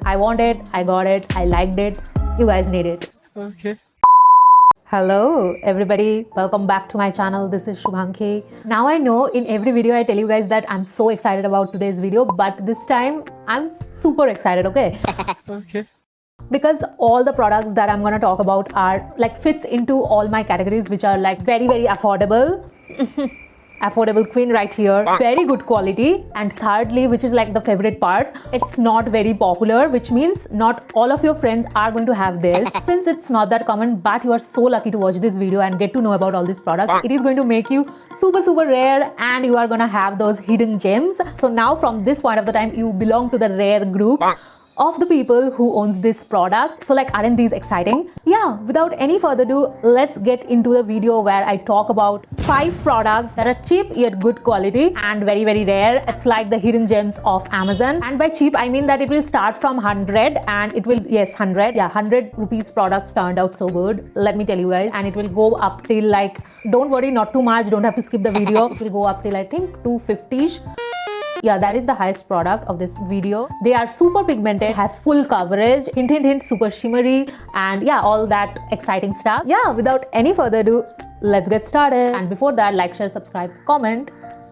I want it, I got it, I liked it. You guys need it. Okay. Hello everybody, welcome back to my channel. This is Shubhankhi. Now I know in every video I tell you guys that I'm so excited about today's video, but this time I'm super excited, okay? Okay. Because all the products that I'm gonna talk about are like fits into all my categories, which are like very affordable. Affordable queen right here, very good quality, and thirdly, which is like the favorite part, it's not very popular, which means not all of your friends are going to have this. Since it's not that common, but you are so lucky to watch this video and get to know about all these products, it is going to make you super rare, and you are gonna have those hidden gems. So now from this point of the time, you belong to the rare group of the people who owns this product. So like, aren't these exciting? Yeah, without any further ado, let's get into the video where I talk about 5 products that are cheap yet good quality and very rare. It's like the hidden gems of Amazon. And by cheap, I mean that it will start from 100 and it will, yes, 100. Yeah, 100 rupees products turned out so good. Let me tell you guys. And it will go up till like, don't worry, not too much. Don't have to skip the video. It will go up till I think 250-ish. Yeah, that is the highest product of this video. They are super pigmented, has full coverage, hint, super shimmery, and yeah, all that exciting stuff. Yeah, without any further ado, let's get started. And before that, like, share, subscribe, comment.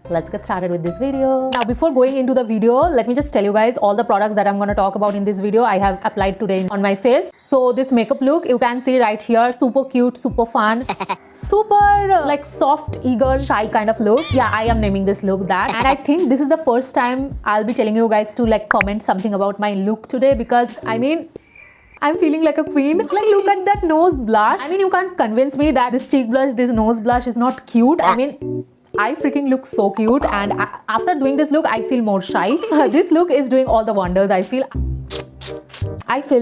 Let's get started with this video. Now, before going into the video, let me just tell you guys all the products that I'm going to talk about in this video I have applied today on my face. So this makeup look, you can see right here, super cute, super fun, super like soft, eager, shy kind of look. Yeah, I am naming this look that. And I think this is the first time I'll be telling you guys to like comment something about my look today, because I mean, I'm feeling like a queen. Like, look at that nose blush. I mean, you can't convince me that this cheek blush, this nose blush is not cute. I mean, I freaking look so cute, and after doing this look, I feel more shy. This look is doing all the wonders. I feel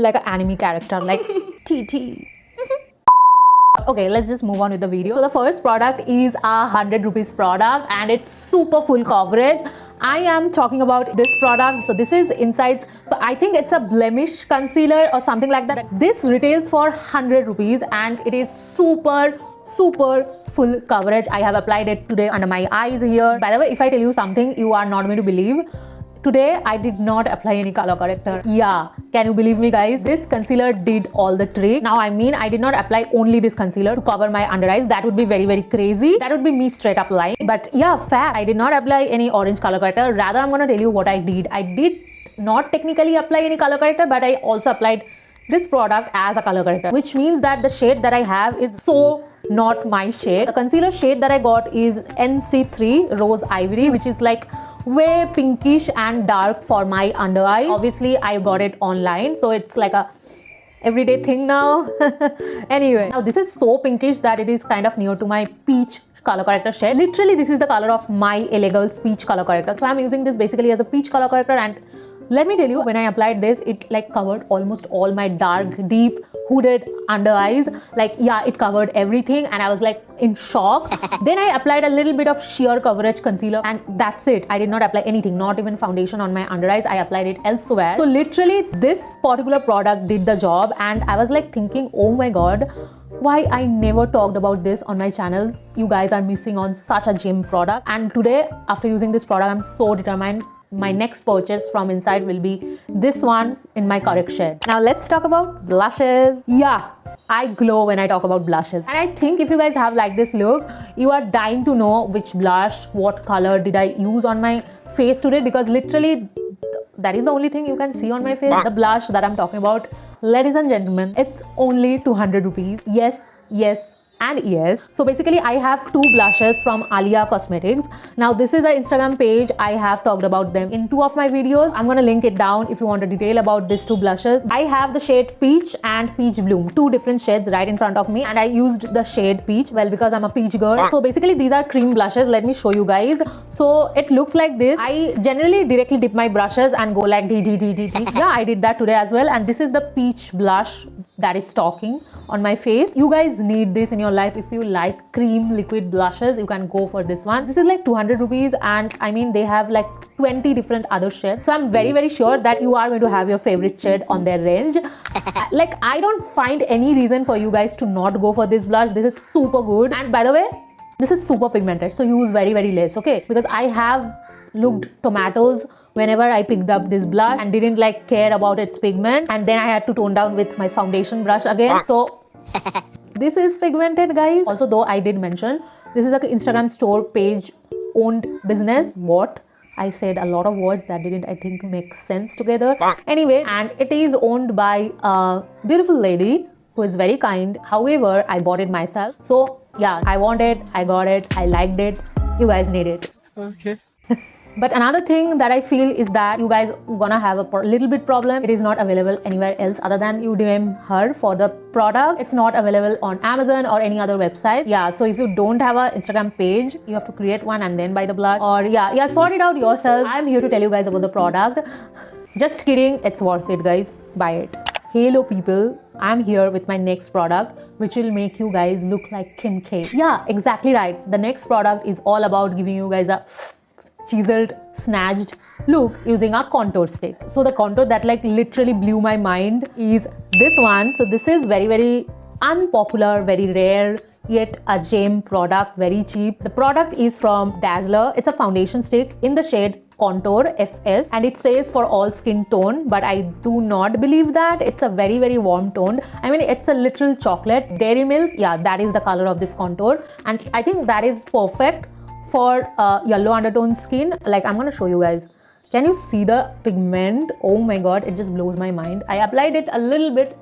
like an anime character, like TT. Okay, let's just move on with the video. So the first product is a 100 rupees product, and it's super full coverage. I am talking about this product. So this is Insights. So I think it's a blemish concealer or something like that. This retails for 100 rupees, and it is super full coverage. I have applied it today under my eyes here. By the way, if I tell you something you are not going to believe, today I did not apply any color corrector. Yeah, can you believe me, guys? This concealer did all the trick. Now I mean, I did not apply only this concealer to cover my under eyes. That would be very crazy. That would be me straight up lying. But yeah, fact, I did not apply any orange color corrector. Rather, I'm gonna tell you what I did. I did not technically apply any color corrector, but I also applied this product as a color corrector, which means that the shade that I have is so not my shade. The concealer shade that I got is NC3 Rose Ivory, which is like way pinkish and dark for my under eye. Obviously, I got it online, so it's like a everyday thing now. Anyway, now this is so pinkish that it is kind of near to my peach color corrector shade. Literally, this is the color of my LA Girls peach color corrector. So I'm using this basically as a peach color corrector, and let me tell you, when I applied this, it like covered almost all my dark, deep, hooded under eyes. Like, yeah, it covered everything, and I was like in shock. Then I applied a little bit of sheer coverage concealer, and that's it. I did not apply anything, not even foundation on my under eyes. I applied it elsewhere. So literally, this particular product did the job, and I was like thinking, oh my god, why I never talked about this on my channel. You guys are missing on such a gem product. And today, after using this product, I'm so determined my next purchase from Insight will be this one in my correct shade. Now let's talk about blushes. Yeah, I glow when I talk about blushes. And I think if you guys have like this look, you are dying to know which blush, what color did I use on my face today, because literally that is the only thing you can see on my face. The blush that I'm talking about, ladies and gentlemen, it's only 200 rupees. Yes, and yes. So basically, I have 2 blushes from Alia Cosmetics. Now this is an Instagram page. I have talked about them in 2 of my videos. I'm gonna link it down if you want a detail about these 2 blushes. I have the shade Peach and Peach Bloom, 2 different shades right in front of me, and I used the shade Peach, well, because I'm a peach girl. So basically, these are cream blushes. Let me show you guys. So it looks like this. I generally directly dip my brushes and go like D. Yeah, I did that today as well. And this is the peach blush that is talking on my face. You guys need this in your life. If you like cream liquid blushes, you can go for this one. This is like 200 rupees, and I mean, they have like 20 different other shades. So I'm very sure that you are going to have your favorite shade on their range. Like, I don't find any reason for you guys to not go for this blush. This is super good. And by the way, this is super pigmented, so use very less, okay? Because I have looked tomatoes whenever I picked up this blush and didn't like care about its pigment, and then I had to tone down with my foundation brush again. So this is pigmented, guys. Also, though I did mention this is an Instagram store page owned business. What? I said a lot of words that didn't, I think, make sense together. Anyway, and it is owned by a beautiful lady who is very kind. However, I bought it myself. So yeah, I want it, I got it, I liked it. You guys need it. Okay. But another thing that I feel is that you guys gonna have a little bit problem. It is not available anywhere else other than you DM her for the product. It's not available on Amazon or any other website. Yeah, so if you don't have an Instagram page, you have to create one and then buy the blush. Or yeah, sort it out yourself. I'm here to tell you guys about the product. Just kidding, it's worth it, guys. Buy it. Hello people, I'm here with my next product which will make you guys look like Kim K. Yeah, exactly right. The next product is all about giving you guys a chiseled, snatched look using a contour stick. So the contour that like literally blew my mind is this one. So this is very unpopular, very rare, yet a gem product, very cheap. The product is from Dazzler. It's a foundation stick in the shade Contour FS, and it says for all skin tone, but I do not believe that. It's a very warm toned. I mean, it's a little chocolate dairy milk. Yeah, that is the color of this contour, and I think that is perfect for yellow undertone skin. Like, I'm gonna show you guys. Can you see the pigment? Oh my god, it just blows my mind. I applied it a little bit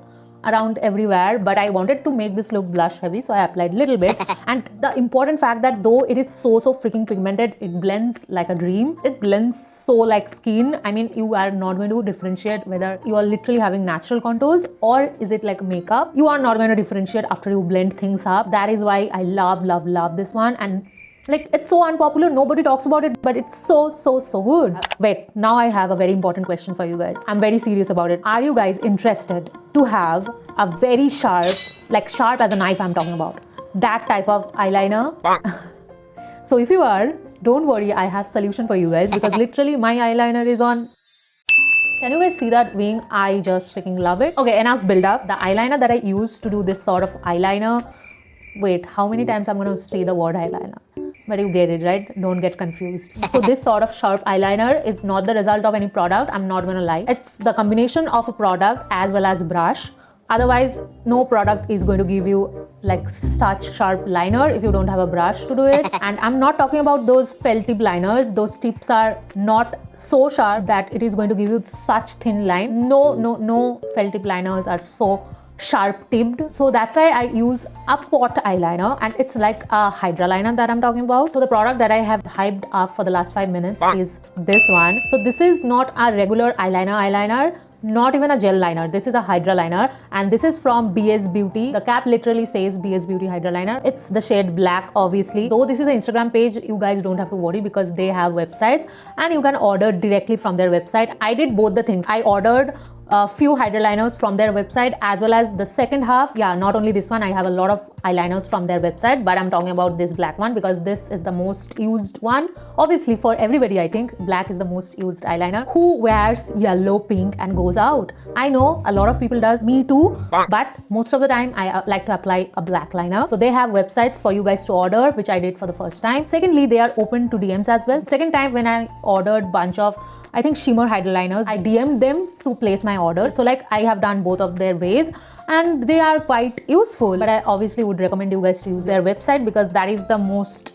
around everywhere, but I wanted to make this look blush heavy, so I applied little bit. And the important fact that though it is so freaking pigmented, it blends like a dream. It blends so like skin. I mean, you are not going to differentiate whether you are literally having natural contours or is it like makeup. You are not going to differentiate after you blend things up. That is why I love this one. And like, it's so unpopular, nobody talks about it, but it's so good. Wait, now I have a very important question for you guys. I'm very serious about it. Are you guys interested to have a very sharp, like sharp as a knife I'm talking about, that type of eyeliner? So if you are, don't worry, I have solution for you guys, because literally my eyeliner is on. Can you guys see that wing? I just freaking love it. Okay, enough build up. The eyeliner that I use to do this sort of eyeliner, wait, how many times I'm going to say the word eyeliner? But you get it, right? Don't get confused. So this sort of sharp eyeliner is not the result of any product. I'm not gonna lie. It's the combination of a product as well as brush. Otherwise, no product is going to give you like such sharp liner if you don't have a brush to do it. And I'm not talking about those felt tip liners. Those tips are not so sharp that it is going to give you such thin line. No felt tip liners are so sharp tipped. So that's why I use a pot eyeliner, and it's like a hydra liner that I'm talking about. So the product that I have hyped up for the last 5 minutes is this one. So this is not a regular eyeliner, not even a gel liner. This is a hydra liner, and this is from BS Beauty. The cap literally says BS Beauty hydra liner. It's the shade black, obviously. Though this is an Instagram page, you guys don't have to worry because they have websites and you can order directly from their website. I did both the things. I ordered a few hydra liners from their website as well as the second half. Yeah, not only this one, I have a lot of eyeliners from their website, but I'm talking about this black one because this is the most used one. Obviously for everybody, I think black is the most used eyeliner. Who wears yellow, pink and goes out? I know a lot of people does, me too, but most of the time I like to apply a black liner. So they have websites for you guys to order, which I did for the first time. Secondly, they are open to DMs as well. Second time when I ordered bunch of, I think, shimmer hydra liners, I DM'd them to place my order. So like I have done both of their ways and they are quite useful, but I obviously would recommend you guys to use their website because that is the most,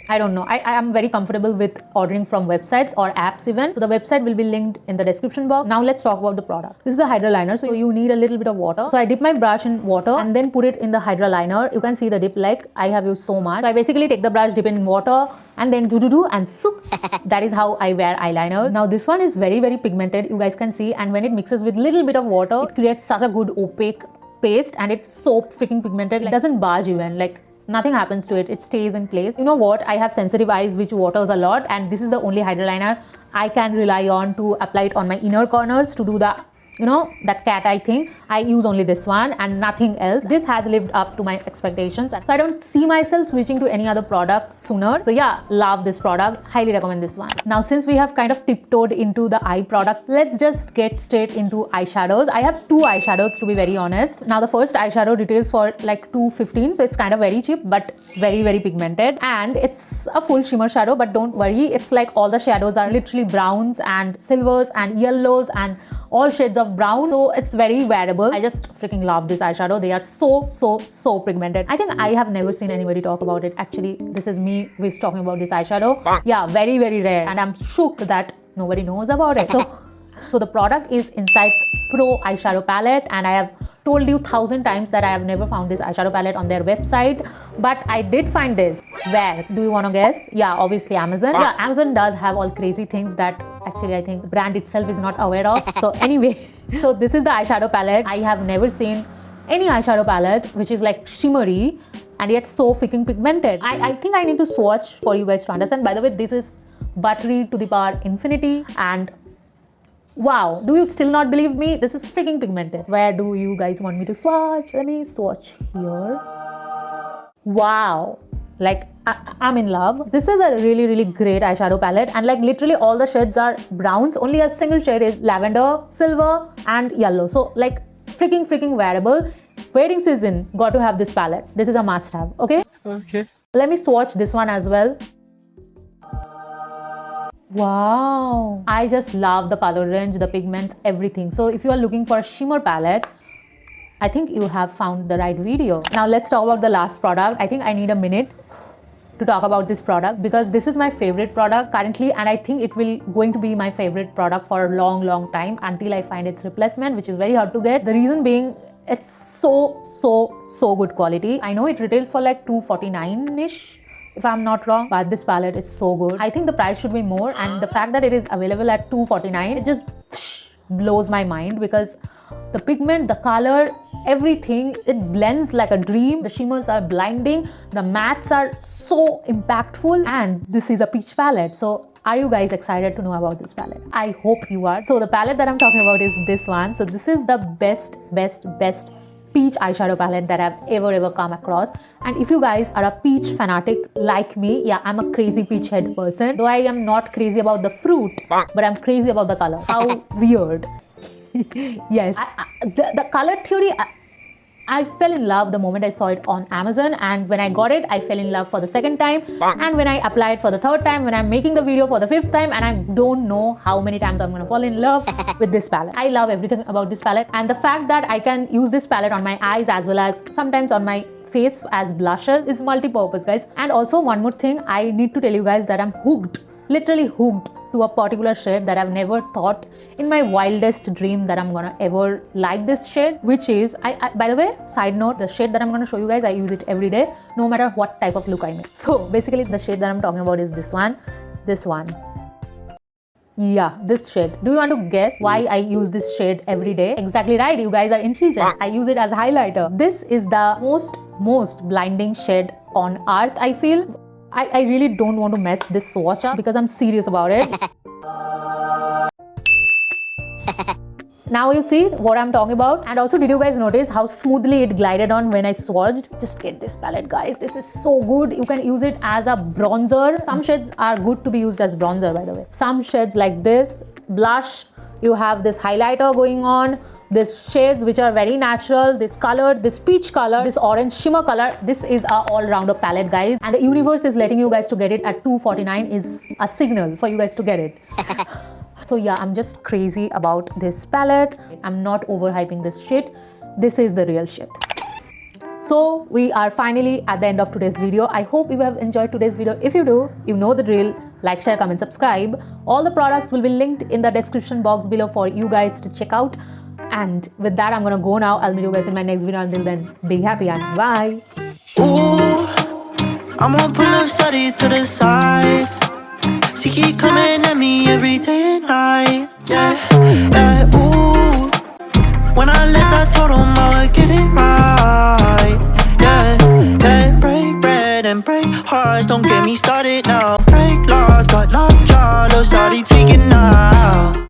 I don't know, I am very comfortable with ordering from websites or apps even. So the website will be linked in the description box. Now let's talk about the product. This is a hydra liner, so you need a little bit of water. So I dip my brush in water and then put it in the hydra liner. You can see the dip, like I have used so much. So I basically take the brush, dip in water and then do and soup. That is how I wear eyeliner. Now this one is very pigmented, you guys can see, and when it mixes with little bit of water, it creates such a good opaque paste and it's so freaking pigmented. It doesn't budge even, like nothing happens to it, it stays in place. You know what, I have sensitive eyes which waters a lot, and this is the only hydra liner I can rely on to apply it on my inner corners to do the you know, that cat eye thing. I use only this one and nothing else. This has lived up to my expectations, so I don't see myself switching to any other product sooner. So yeah, love this product, highly recommend this one. Now since we have kind of tiptoed into the eye product, let's just get straight into eyeshadows. I have two eyeshadows, to be very honest. Now the first eyeshadow retails for like $2.15, so it's kind of very cheap but very pigmented, and it's a full shimmer shadow. But don't worry, it's like all the shadows are literally browns and silvers and yellows and all shades of brown, so it's very wearable. I just freaking love this eyeshadow. They are so pigmented. I think I have never seen anybody talk about it. Actually, this is me who is talking about this eyeshadow. Yeah, very rare, and I'm shook that nobody knows about it. So the product is Insight's Pro eyeshadow palette, and I have told you 1,000 times that I have never found this eyeshadow palette on their website, but I did find this. Where? Do you want to guess? Yeah, obviously Amazon. Yeah, Amazon does have all crazy things that actually I think the brand itself is not aware of. So anyway, so this is the eyeshadow palette. I have never seen any eyeshadow palette which is like shimmery and yet so freaking pigmented. I think I need to swatch for you guys to understand. By the way, this is buttery to the power infinity, and wow, do you still not believe me? This is freaking pigmented. Where do you guys want me to swatch? Let me swatch here. Wow, like I'm in love. This is a really great eyeshadow palette, and like literally all the shades are browns. Only a single shade is lavender, silver and yellow. So like freaking wearable. Wedding season, got to have this palette. This is a must have. Okay. Let me swatch this one as well. Wow, I just love the color range, the pigments, everything. So if you are looking for a shimmer palette, I think you have found the right video. Now let's talk about the last product. I think I need a minute to talk about this product because this is my favorite product currently, and I think it will going to be my favorite product for a long time until I find its replacement, which is very hard to get. The reason being, it's so good quality. I know it retails for like $249-ish. If I'm not wrong, but this palette is so good. I think the price should be more, and the fact that it is available at $249, it just blows my mind because the pigment, the color, everything, it blends like a dream. The shimmers are blinding, the mattes are so impactful, and this is a peach palette. So are you guys excited to know about this palette? I hope you are. So the palette that I'm talking about is this one. So this is the best peach eyeshadow palette that I've ever come across. And if you guys are a peach fanatic like me, yeah, I'm a crazy peach head person. Though I am not crazy about the fruit, but I'm crazy about the color. How weird. Yes, the color theory, I fell in love the moment I saw it on Amazon, and when I got it, I fell in love for the second time, and when I applied for the third time, when I'm making the video for the fifth time, and I don't know how many times I'm gonna fall in love with this palette. I love everything about this palette, and the fact that I can use this palette on my eyes as well as sometimes on my face as blushes is multi-purpose, guys. And also one more thing, I need to tell you guys that I'm hooked, literally hooked to a particular shade that I've never thought in my wildest dream that I'm gonna ever like this shade, which is, by the way, side note, the shade that I'm gonna show you guys, I use it every day, no matter what type of look I make. So basically the shade that I'm talking about is this one. Yeah, this shade. Do you want to guess why I use this shade every day? Exactly right, you guys are intelligent. I use it as a highlighter. This is the most blinding shade on earth, I feel. I really don't want to mess this swatch up because I'm serious about it. Now you see what I'm talking about. And also, did you guys notice how smoothly it glided on when I swatched? Just get this palette, guys. This is so good. You can use it as a bronzer. Some shades are good to be used as bronzer, by the way. Some shades like this, blush, you have this highlighter going on. This shades which are very natural, this color, this peach color, this orange shimmer color. This is a all-rounder palette, guys. And the universe is letting you guys to get it at $249 is a signal for you guys to get it. So yeah, I'm just crazy about this palette. I'm not overhyping this shit. This is the real shit. So we are finally at the end of today's video. I hope you have enjoyed today's video. If you do, you know the drill. Like, share, comment, subscribe. All the products will be linked in the description box below for you guys to check out. And with that, I'm gonna go now. I'll meet you guys in my next video. Until then, be happy and bye. Ooh, I'm gonna pull up study to the side. She keep coming at me every day and night. Yeah, ooh. When I left, I told him I would get it right. Yeah, break bread and break hearts. Don't get me started now. Break laws, got lockjaw, little shawty tweaking now.